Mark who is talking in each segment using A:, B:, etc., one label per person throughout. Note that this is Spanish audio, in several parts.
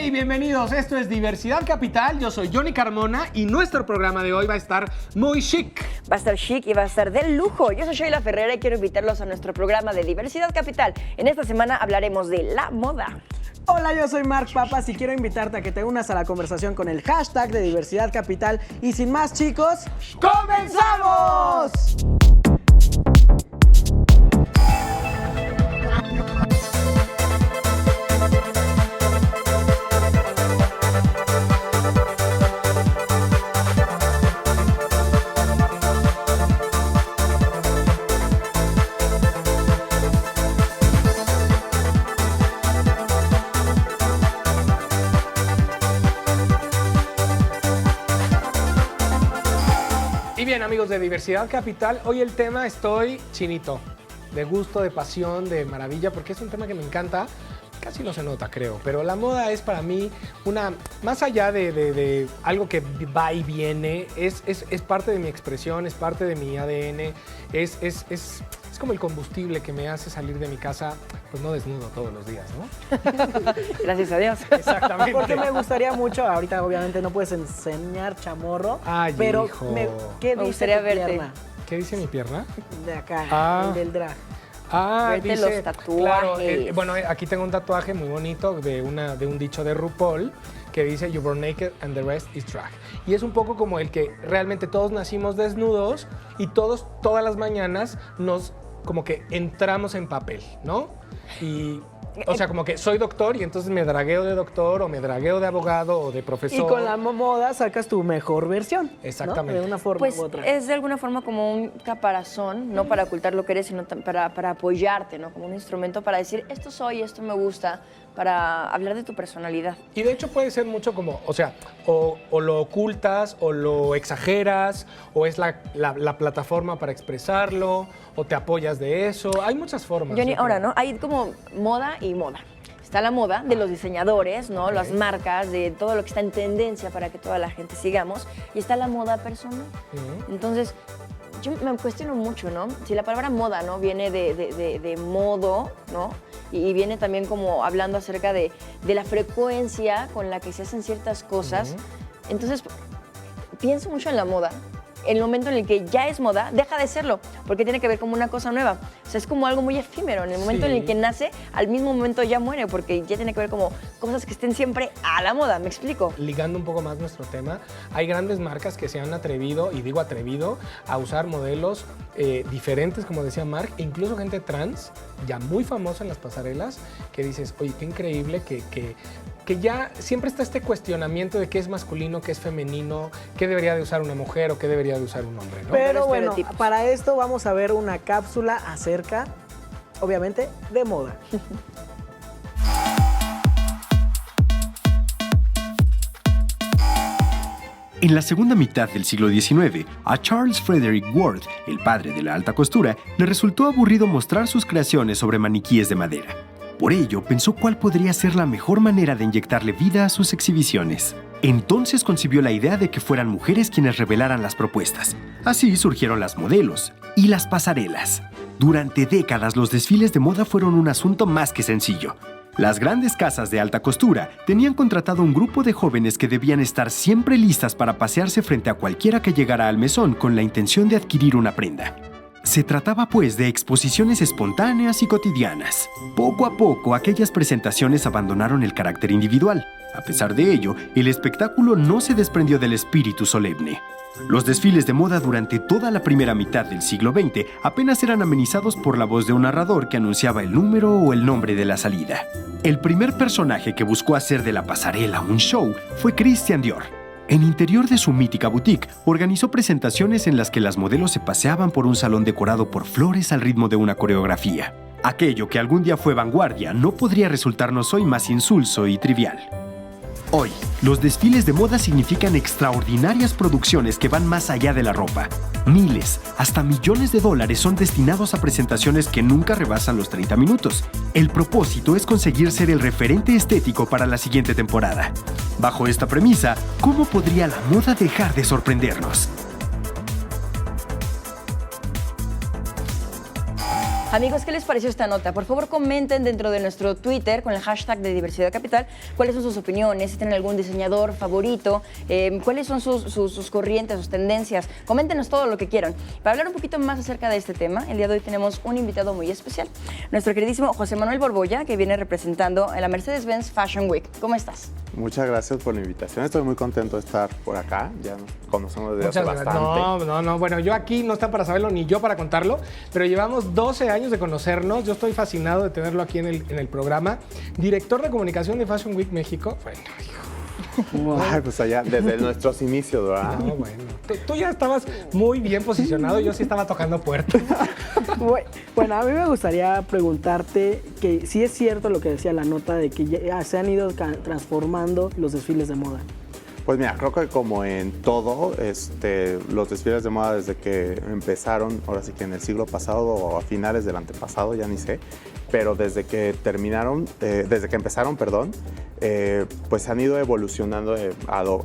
A: Hey, bienvenidos. Esto es Diversidad Capital. Yo soy Johnny Carmona y nuestro programa de hoy va a estar muy chic.
B: Va a estar chic y va a estar de lujo. Yo soy Sheila Ferrera y quiero invitarlos a nuestro programa de Diversidad Capital. En esta semana hablaremos de la moda.
C: Hola, yo soy Marc Papas y quiero invitarte a que te unas a la conversación con el hashtag de Diversidad Capital. Y sin más, chicos, ¡comenzamos!
A: Y bien, amigos de Diversidad Capital, hoy el tema estoy chinito, de gusto, de pasión, de maravilla, porque es un tema que me encanta. Casi no se nota, creo, pero la moda es para mí una, más allá de algo que va y viene, es parte de mi expresión, es parte de mi ADN, es como el combustible que me hace salir de mi casa, pues no desnudo todos los días, ¿no?
B: Gracias a Dios.
A: Exactamente.
C: Porque me gustaría mucho, ahorita obviamente no puedes enseñar chamorro,
A: Ay,
C: pero
A: hijo.
C: ¿qué
B: Me
C: dice
B: gustaría
C: tu
B: verte.
C: pierna?
A: ¿Qué dice mi pierna?
C: De acá,
A: Ah.
C: el del drag.
A: Dice,
B: Verte los tatuajes.
A: Claro, bueno, aquí tengo un tatuaje muy bonito de un dicho de RuPaul que dice "You born naked and the rest is drag". Y es un poco como el que realmente todos nacimos desnudos y todas las mañanas nos como que entramos en papel, ¿no? Y o sea, como que soy doctor y entonces me dragueo de doctor o me dragueo de abogado o de profesor.
C: Y con la moda sacas tu mejor versión.
A: Exactamente.
C: ¿No? De una forma
B: Pues
C: u otra.
B: es de alguna forma como un caparazón, no para ocultar lo que eres, sino para apoyarte, ¿no? Como un instrumento para decir, esto soy, esto me gusta, para hablar de tu personalidad.
A: Y de hecho puede ser mucho como, o sea, o lo ocultas, o lo exageras, o es la plataforma para expresarlo, o te apoyas de eso. Hay muchas formas.
B: Johnny,
A: yo creo.
B: ahora, ¿no? Hay como moda y moda. Está la moda de los diseñadores, ¿no?
A: Ok.
B: Las marcas, de todo lo que está en tendencia para que toda la gente sigamos. Y está la moda personal.
A: Ujú.
B: Entonces, yo me cuestiono mucho, ¿no? Si la palabra moda, ¿no? Viene de modo, ¿no? Y viene también como hablando acerca de la frecuencia con la que se hacen ciertas cosas. Entonces, pienso mucho en la moda. En el momento en el que ya es moda, deja de serlo, porque tiene que ver como una cosa nueva. O sea, es como algo muy efímero. En el momento en el que nace, al mismo momento ya muere, porque ya tiene que ver como cosas que estén siempre a la moda. ¿Me explico?
A: Ligando un poco más nuestro tema, hay grandes marcas que se han atrevido, y digo atrevido, a usar modelos diferentes, como decía Marc, e incluso gente trans, ya muy famosa en las pasarelas, que dices, oye, qué increíble que ya siempre está este cuestionamiento de qué es masculino, qué es femenino, qué debería de usar una mujer o qué debería de usar un hombre, ¿no?
C: Pero bueno,
B: estereotipos.
C: para esto vamos a ver una cápsula acerca, obviamente, de moda.
D: En la segunda mitad del siglo XIX, a Charles Frederick Worth, el padre de la alta costura, le resultó aburrido mostrar sus creaciones sobre maniquíes de madera. Por ello, pensó cuál podría ser la mejor manera de inyectarle vida a sus exhibiciones. Entonces concibió la idea de que fueran mujeres quienes revelaran las propuestas. Así surgieron las modelos y las pasarelas. Durante décadas, los desfiles de moda fueron un asunto más que sencillo. Las grandes casas de alta costura tenían contratado un grupo de jóvenes que debían estar siempre listas para pasearse frente a cualquiera que llegara al mesón con la intención de adquirir una prenda. Se trataba pues de exposiciones espontáneas y cotidianas. Poco a poco, aquellas presentaciones abandonaron el carácter individual. A pesar de ello, el espectáculo no se desprendió del espíritu solemne. Los desfiles de moda durante toda la primera mitad del siglo XX apenas eran amenizados por la voz de un narrador que anunciaba el número o el nombre de la salida. El primer personaje que buscó hacer de la pasarela un show fue Christian Dior. En interior de su mítica boutique, organizó presentaciones en las que las modelos se paseaban por un salón decorado por flores al ritmo de una coreografía. Aquello que algún día fue vanguardia no podría resultarnos hoy más insulso y trivial. Hoy, los desfiles de moda significan extraordinarias producciones que van más allá de la ropa. Miles, hasta millones de dólares son destinados a presentaciones que nunca rebasan los 30 minutos. El propósito es conseguir ser el referente estético para la siguiente temporada. Bajo esta premisa, ¿cómo podría la moda dejar de sorprendernos?
B: Amigos, ¿qué les pareció esta nota? Por favor, comenten dentro de nuestro Twitter con el hashtag de Diversidad Capital cuáles son sus opiniones, si tienen algún diseñador favorito, cuáles son sus corrientes, sus tendencias. Coméntenos todo lo que quieran. Para hablar un poquito más acerca de este tema, el día de hoy tenemos un invitado muy especial, nuestro queridísimo José Manuel Borbolla, que viene representando a la Mercedes-Benz Fashion Week. ¿Cómo estás?
E: Muchas gracias por la invitación. Estoy muy contento de estar por acá. Ya nos conocemos desde hace bastante.
A: No. Bueno, yo aquí no está para saberlo ni yo para contarlo, pero llevamos 12 años de conocernos. Yo estoy fascinado de tenerlo aquí en el programa. Director de comunicación de Fashion Week México. Bueno,
E: wow. Ay, pues allá, desde nuestros inicios, ¿verdad?
A: No, bueno. Tú ya estabas muy bien posicionado. Yo sí estaba tocando puertas.
C: Bueno, a mí me gustaría preguntarte que si es cierto lo que decía la nota de que ya se han ido transformando los desfiles de moda.
E: Pues mira, creo que como en todo, los desfiles de moda desde que empezaron, ahora sí que en el siglo pasado o a finales del antepasado, ya ni sé, pero desde que empezaron, pues han ido evolucionando,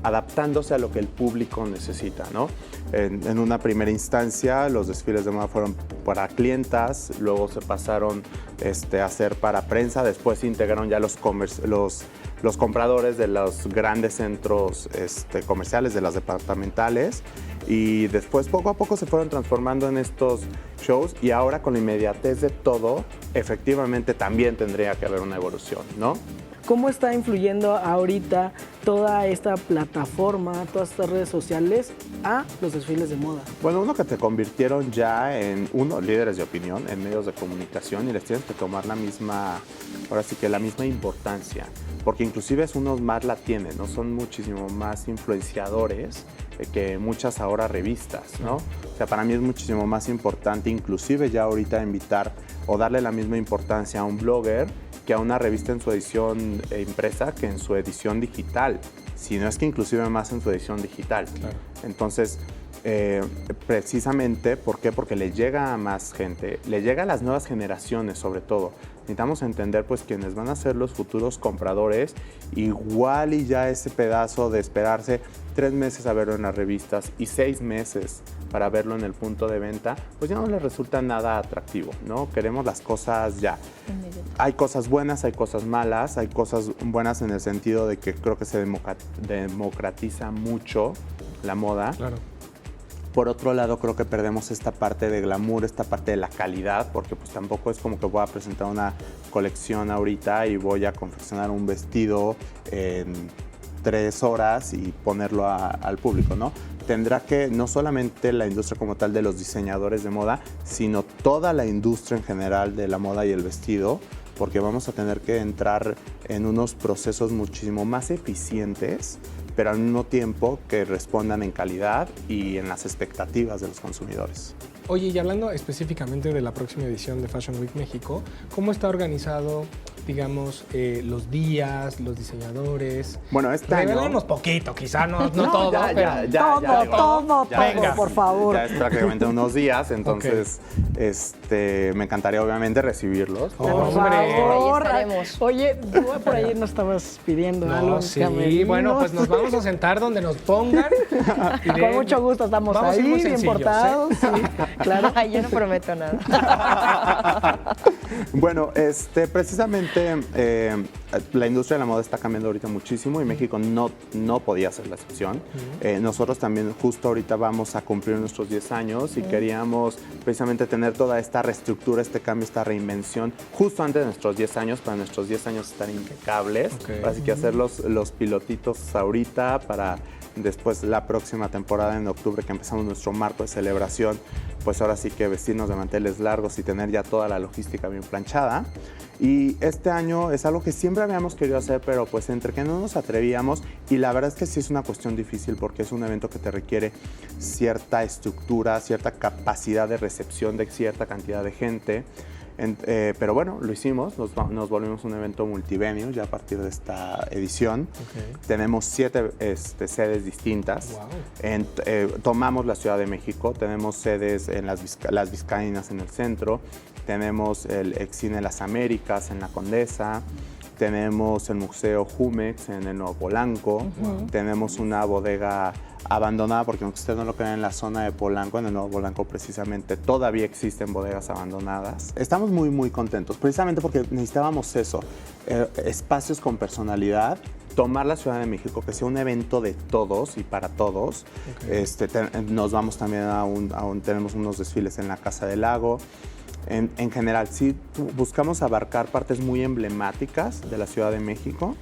E: adaptándose a lo que el público necesita, ¿no? En una primera instancia, los desfiles de moda fueron para clientas, luego se pasaron a hacer para prensa, después se integraron ya los compradores de los grandes centros comerciales, de las departamentales, y después poco a poco se fueron transformando en estos shows, y ahora con la inmediatez de todo, efectivamente también tendría que haber una evolución, ¿no?
C: ¿Cómo está influyendo ahorita toda esta plataforma, todas estas redes sociales a los desfiles de moda?
E: Bueno, uno que te convirtieron ya en, líderes de opinión, en medios de comunicación, y les tienes que tomar la misma importancia, porque inclusive unos más la tienen, ¿no? Son muchísimo más influenciadores que muchas ahora revistas, ¿no? O sea, para mí es muchísimo más importante, inclusive ya ahorita invitar o darle la misma importancia a un blogger que a una revista en su edición impresa que en su edición digital, si no es que inclusive más en su edición digital.
A: Claro.
E: Entonces, precisamente, ¿por qué? Porque le llega a más gente, le llega a las nuevas generaciones sobre todo. Necesitamos entender pues quienes van a ser los futuros compradores, igual y ya ese pedazo de esperarse 3 meses a verlo en las revistas y 6 meses para verlo en el punto de venta, pues ya no les resulta nada atractivo, ¿no? Queremos las cosas ya. Hay cosas buenas, hay cosas malas, hay cosas buenas en el sentido de que creo que se democratiza mucho la moda.
A: Claro.
E: Por otro lado, creo que perdemos esta parte de glamour, esta parte de la calidad, porque pues tampoco es como que voy a presentar una colección ahorita y voy a confeccionar un vestido en 3 horas y ponerlo al público, ¿no? Tendrá que, no solamente la industria como tal de los diseñadores de moda, sino toda la industria en general de la moda y el vestido, porque vamos a tener que entrar en unos procesos muchísimo más eficientes, pero al mismo tiempo que respondan en calidad y en las expectativas de los consumidores.
A: Oye, y hablando específicamente de la próxima edición de Fashion Week México, ¿cómo está organizado, digamos, los días, los diseñadores?
E: Bueno,
A: Revélanos poquito, quizá no todo, pero...
C: Todo,
A: Venga.
C: por favor.
E: Ya es prácticamente unos días, entonces me encantaría obviamente recibirlos.
C: Por
A: Hombre.
C: favor.
B: Ahí estaremos.
C: Oye, tú por ahí nos estabas pidiendo algo.
A: No, sí,
C: camerinos.
A: bueno, pues nos vamos a sentar donde nos pongan.
C: Con mucho gusto estamos
A: Vamos a ir
C: ahí,
A: muy
C: bien
A: sencillos,
C: portados. Sí, claro.
B: Ay, yo no prometo nada.
E: Bueno, precisamente la industria de la moda está cambiando ahorita muchísimo y México no podía ser la excepción. Nosotros también justo ahorita vamos a cumplir nuestros 10 años y queríamos precisamente tener toda esta reestructura, este cambio, esta reinvención justo antes de nuestros 10 años, para nuestros 10 años estar impecables. Así que hacer los pilotitos ahorita para después la próxima temporada en octubre que empezamos nuestro marco de celebración, pues ahora sí que vestirnos de manteles largos y tener ya toda la logística bien planchada. Y este año es algo que siempre habíamos querido hacer, pero pues entre que no nos atrevíamos, y la verdad es que sí es una cuestión difícil porque es un evento que te requiere cierta estructura, cierta capacidad de recepción de cierta cantidad de gente. Pero bueno, lo hicimos, nos volvimos un evento multivenue ya a partir de esta edición. Tenemos 7 sedes distintas.
A: Wow.
E: Tomamos la Ciudad de México, tenemos sedes en las Vizcaínas en el centro, tenemos el Excine Las Américas en la Condesa, tenemos el Museo Jumex en el Nuevo Polanco, tenemos una bodega abandonada, porque aunque usted no lo crea, en la zona de Polanco, en el Nuevo Polanco precisamente, todavía existen bodegas abandonadas. Estamos muy, muy contentos, precisamente porque necesitábamos eso, espacios con personalidad, tomar la Ciudad de México, que sea un evento de todos y para todos. Nos vamos también tenemos unos desfiles en la Casa del Lago. En general, sí, buscamos abarcar partes muy emblemáticas de la Ciudad de México,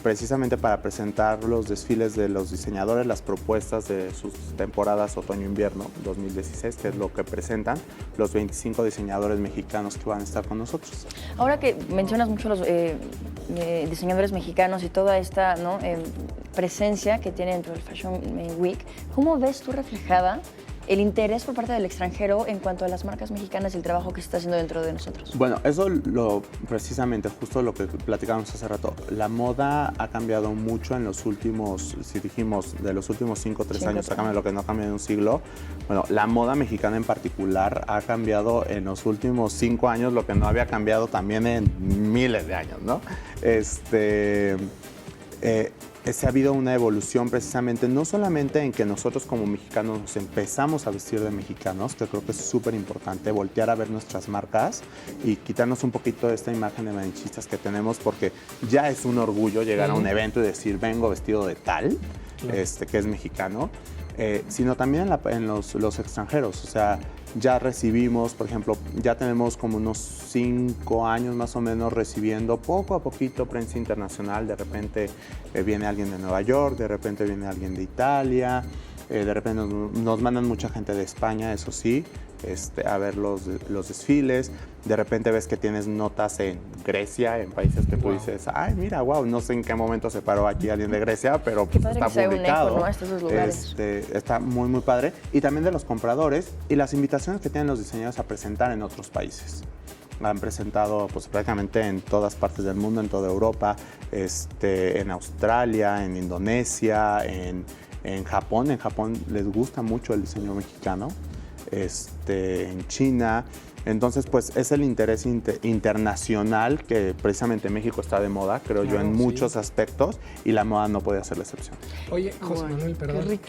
E: precisamente para presentar los desfiles de los diseñadores, las propuestas de sus temporadas otoño-invierno 2016, que es lo que presentan los 25 diseñadores mexicanos que van a estar con nosotros.
B: Ahora que mencionas mucho los diseñadores mexicanos y toda esta, ¿no? Presencia que tiene dentro del Fashion Week, ¿cómo ves tú reflejada el interés por parte del extranjero en cuanto a las marcas mexicanas y el trabajo que se está haciendo dentro de nosotros?
E: Bueno, eso precisamente, justo lo que platicábamos hace rato, la moda ha cambiado mucho en los últimos, si dijimos, de los últimos 5 o 3 años, ha cambiado lo que no ha cambiado en un siglo. Bueno, la moda mexicana en particular ha cambiado en los últimos 5 años, lo que no había cambiado también en miles de años, ¿no? Ha habido una evolución precisamente, no solamente en que nosotros como mexicanos nos empezamos a vestir de mexicanos, que creo que es súper importante, voltear a ver nuestras marcas y quitarnos un poquito de esta imagen de malinchistas que tenemos, porque ya es un orgullo llegar a un evento y decir, vengo vestido de tal, que es mexicano, sino también en los extranjeros. O sea, ya recibimos, por ejemplo, ya tenemos como unos 5 años más o menos recibiendo poco a poquito prensa internacional. De repente viene alguien de Nueva York, de repente viene alguien de Italia, de repente nos mandan mucha gente de España, eso sí, a ver los desfiles. De repente ves que tienes notas en Grecia, en países que tú dices, ay, mira, wow, no sé en qué momento se paró aquí alguien de Grecia, pero pues está publicado.
B: ¿No? Esos lugares.
E: Está muy, muy padre. Y también de los compradores y las invitaciones que tienen los diseñadores a presentar en otros países. Han presentado pues, prácticamente en todas partes del mundo, en toda Europa, en Australia, en Indonesia, en Japón. En Japón les gusta mucho el diseño mexicano, en China. Entonces, pues es el interés internacional que precisamente México está de moda, creo yo, en muchos aspectos, y la moda no puede ser la excepción.
A: Oye, José Manuel, perdón.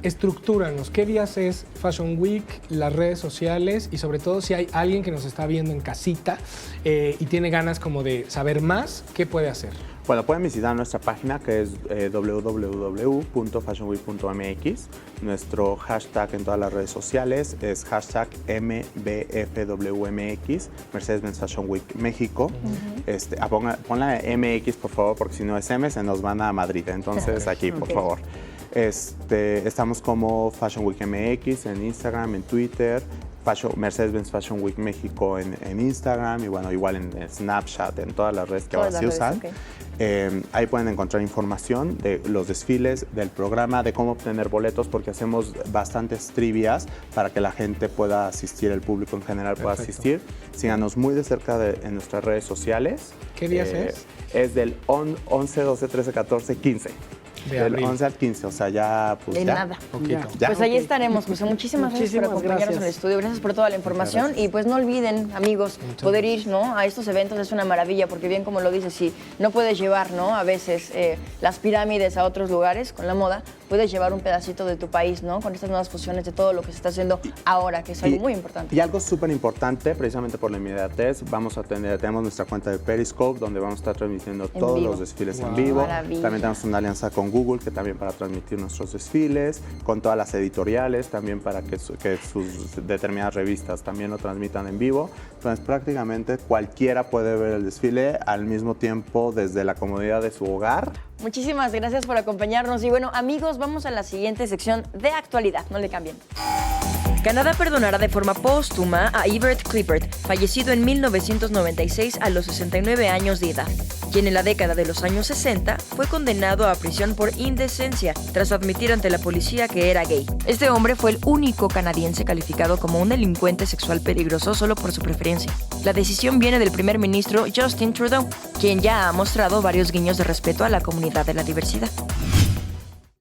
A: Estructúranos, ¿qué días es Fashion Week, las redes sociales y sobre todo si hay alguien que nos está viendo en casita y tiene ganas como de saber más, ¿qué puede hacer?
E: Bueno, pueden visitar nuestra página que es www.fashionweek.mx. Nuestro hashtag en todas las redes sociales es hashtag MBFWMX, Mercedes-Benz Fashion Week México. Ponla MX, por favor, porque si no es M se nos van a Madrid. Entonces aquí, por favor. Estamos como Fashion Week MX en Instagram, en Twitter, Mercedes-Benz Fashion Week México en Instagram y bueno, igual en Snapchat, en todas las redes que ahora se usan. Ahí pueden encontrar información de los desfiles, del programa, de cómo obtener boletos, porque hacemos bastantes trivias para que la gente pueda asistir, el público en general pueda asistir. Síganos muy de cerca en nuestras redes sociales.
A: ¿Qué días es?
E: Es del 11, 12, 13, 14, 15. Del 11 al 15, o sea, ya pues
B: de
E: ya.
B: nada.
E: Ya.
B: Pues ahí estaremos, José. Muchísimas gracias por acompañarnos en el estudio. Gracias por toda la información. Y pues no olviden, amigos, poder ir, ¿no? A estos eventos es una maravilla, porque bien como lo dices, si no puedes llevar, ¿no? A veces las pirámides a otros lugares con la moda, puedes llevar un pedacito de tu país, ¿no? Con estas nuevas fusiones de todo lo que se está haciendo ahora, que es algo muy importante.
E: Y algo súper importante, precisamente por la inmediatez, tenemos nuestra cuenta de Periscope, donde vamos a estar transmitiendo todos los desfiles en vivo.
B: Maravilla.
E: También tenemos una alianza con Google, que también para transmitir nuestros desfiles, con todas las editoriales, también para que sus determinadas revistas también lo transmitan en vivo. Entonces, prácticamente cualquiera puede ver el desfile al mismo tiempo desde la comodidad de su hogar.
B: Muchísimas gracias por acompañarnos. Y bueno, amigos, vamos a la siguiente sección de actualidad. No le cambien. Canadá perdonará de forma póstuma a Everett Clippard, fallecido en 1996 a los 69 años de edad, quien en la década de los años 60 fue condenado a prisión por indecencia tras admitir ante la policía que era gay. Este hombre fue el único canadiense calificado como un delincuente sexual peligroso solo por su preferencia. La decisión viene del primer ministro Justin Trudeau, quien ya ha mostrado varios guiños de respeto a la comunidad de la diversidad.